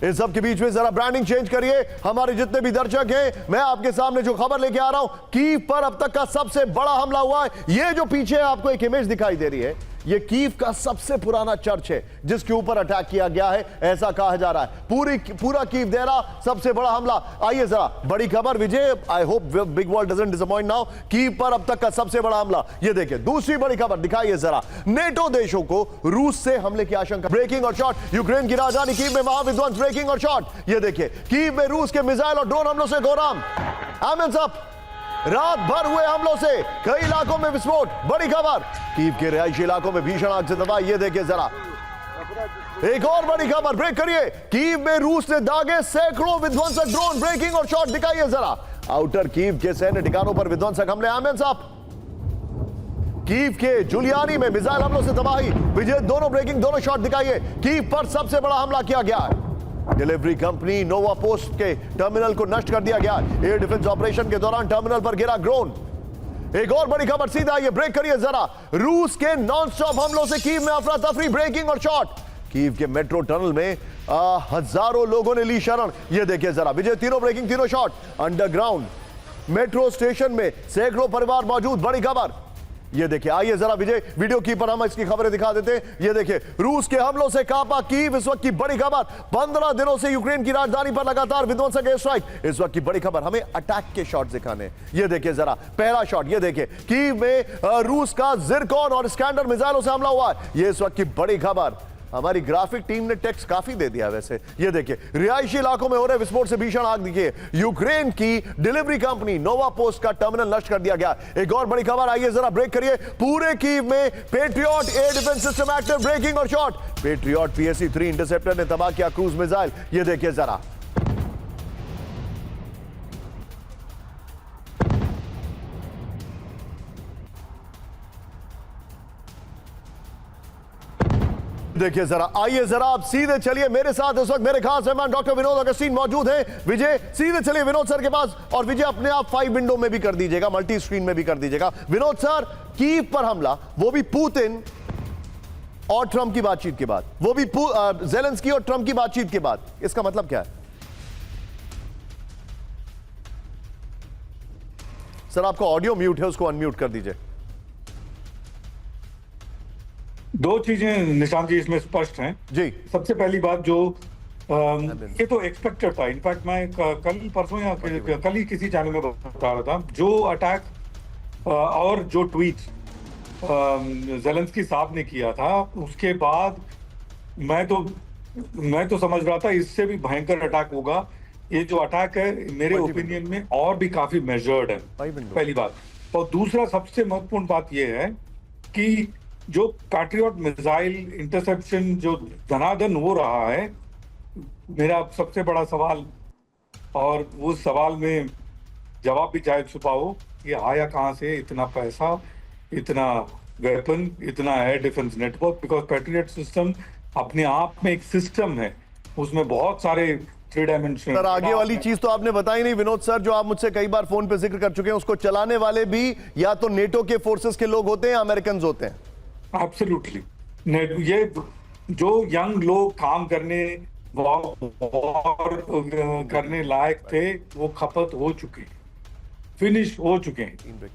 इस सब के बीच में जरा ब्रांडिंग चेंज करिए। हमारे जितने भी दर्शक हैं, मैं आपके सामने जो खबर लेके आ रहा हूं, कीव पर अब तक का सबसे बड़ा हमला हुआ है। ये जो पीछे आपको एक इमेज दिखाई दे रही है, ये कीव का सबसे पुराना चर्च है जिसके ऊपर अटैक किया गया है, ऐसा कहा जा रहा है। पूरा कीव दे रहा सबसे बड़ा हमला। आइए जरा बड़ी खबर Vijay, I hope big world doesn't disappoint now. Kyiv पर अब तक का सबसे बड़ा हमला, ये देखिए। दूसरी बड़ी खबर दिखाइए जरा, नेटो देशों को रूस से हमले की आशंका। ब्रेकिंग और शॉट, यूक्रेन की राजधानी कीव में महाविध्वंस। ब्रेकिंग और शॉट, ये देखिए। कीव में रूस के मिसाइल और ड्रोन हमलों से घोराम। हैमंड्स अप। रात भर हुए हमलों से कई इलाकों में विस्फोट। बड़ी खबर, कीव के रिहायशी इलाकों में भीषण आग से तबाही। ये देखिए जरा। एक और बड़ी खबर, ब्रेक करिए। कीव में रूस ने दागे सैकड़ों विध्वंसक ड्रोन। ब्रेकिंग और शॉट दिखाइए जरा। आउटर कीव के सैन्य ठिकानों पर विध्वंसक हमले। आमिर साहब, कीव के जुलियानी में मिसाइल हमलों से तबाही। विजय, दोनों ब्रेकिंग, दोनों शॉट दिखाइए। कीव पर सबसे बड़ा हमला किया गया है। डिलीवरी कंपनी नोवा पोस्ट के टर्मिनल को नष्ट कर दिया गया। एयर डिफेंस ऑपरेशन के दौरान टर्मिनल पर गिरा ड्रोन। एक और बड़ी खबर, सीधा ये ब्रेक करिए जरा। रूस के नॉन स्टॉप हमलों से कीव में अफरा तफरी। ब्रेकिंग और शॉट, कीव के मेट्रो टनल में हजारों लोगों ने ली शरण। ये देखिए जरा विजय, तीनों ब्रेकिंग, तीनों शॉट। अंडरग्राउंड मेट्रो स्टेशन में सैकड़ों परिवार मौजूद। बड़ी खबर, ये देखिए। आइए जरा विजय वीडियो की पर हम इसकी खबरें दिखा देते हैं। ये देखिए, रूस के हमलों से कांपा कीव। इस वक्त की बड़ी खबर, 15 दिनों से यूक्रेन की राजधानी पर लगातार विध्वंसक एयर स्ट्राइक। इस वक्त की बड़ी खबर, हमें अटैक के शॉट दिखाने। ये देखिए जरा पहला शॉट, ये देखिए। कीव में रूस का जिरकॉन और स्कैंडर मिसाइलों से हमला हुआ है। ये इस वक्त की बड़ी खबर। हमारी ग्राफिक टीम ने टेक्स्ट काफी दे दिया वैसे। ये देखिए, रिहायशी इलाकों में हो रहे विस्फोट से भीषण आग दिखिए। यूक्रेन की डिलीवरी कंपनी नोवा पोस्ट का टर्मिनल नष्ट कर दिया गया। एक और बड़ी खबर, आइए जरा ब्रेक करिए। पूरे कीव में patriot air defence system active. Breaking और शॉट, पेट्रियट PSC-3 इंटरसेप्टर ने तबाह किया क्रूज मिसाइल। ये देखिए जरा। देखिए जरा। आइए जरा आप सीधे चलिए मेरे साथ। इस वक्त मेरे खास मेहमान डॉक्टर विनोद अगस्तीन मौजूद हैं। विजय, सीधे चलिए विनोद सर के पास। और विजय, अपने आप 5 विंडो में भी कर दीजिएगा, मल्टी स्क्रीन में भी कर दीजिएगा। विनोद सर, कीव पर हमला, वो भी पुतिन और ट्रंप की बातचीत के बाद, वो भी ज़ेलेंस्की और ट्रंप की बातचीत के बाद, इसका मतलब क्या है? सर आपका ऑडियो म्यूट है, उसको अनम्यूट कर दीजिए। दो चीजें निशांत जी इसमें स्पष्ट हैं जी। सबसे पहली बात, जो ये तो एक्सपेक्टेड था। इनफैक्ट मैं कल परसों या कल ही किसी चैनल में बता रहा था, जो अटैक और जो ट्वीट ज़ेलेंस्की साहब ने किया था, उसके बाद मैं तो समझ रहा था इससे भी भयंकर अटैक होगा। ये जो अटैक है मेरे ओपिनियन में और भी काफी मेजर्ड है, पहली बात। और दूसरा सबसे महत्वपूर्ण बात यह है कि जो पैट्रियट मिसाइल इंटरसेप्शन जो धनाधन हो रहा है, मेरा सबसे बड़ा सवाल, और उस सवाल में जवाब भी चाहे छुपा हो, ये आया कहाँ से इतना पैसा, इतना वेपन, इतना air defence network? Because patriot system अपने आप में एक सिस्टम है, उसमें बहुत सारे 3 डायमेंशन। सर आगे वाली चीज तो आपने बताई नहीं विनोद सर, जो आप मुझसे कई बार फोन पे जिक्र कर चुके हैं। उसको चलाने वाले भी या तो नेटो के फोर्सेस के लोग होते हैं या अमेरिकन होते हैं। एब्सोल्युटली। ये जो यंग लोग काम करने करने लायक थे, वो खपत हो चुके, फिनिश हो चुके हैं।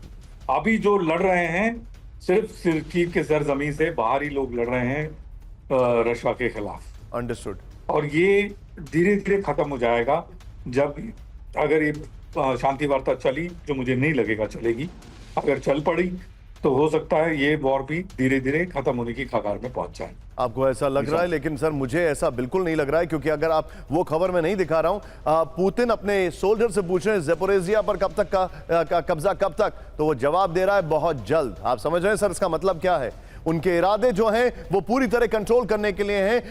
अभी जो लड़ रहे हैं सिर्फ कीव के सरजमीन से बाहरी लोग लड़ रहे हैं रशिया के खिलाफ। अंडरस्टूड। और ये धीरे धीरे खत्म हो जाएगा जब, अगर ये शांति वार्ता चली, जो मुझे नहीं लगेगा चलेगी, अगर चल पड़ी तो हो सकता है ये वॉर भी धीरे धीरे खत्म होने की कगार में पहुंच जाए। आपको ऐसा लग रहा है, लेकिन सर मुझे ऐसा बिल्कुल नहीं लग रहा है, क्योंकि अगर आप वो खबर में नहीं दिखा रहा हूं, पुतिन अपने सोल्जर से पूछ रहे हैं ज़ेपोरिज़िया पर कब तक का कब्जा कब तक, तो वो जवाब दे रहा है बहुत जल्द। आप समझ रहे हैं सर इसका मतलब क्या है? उनके इरादे जो हैं वो पूरी तरह कंट्रोल करने के लिए हैं।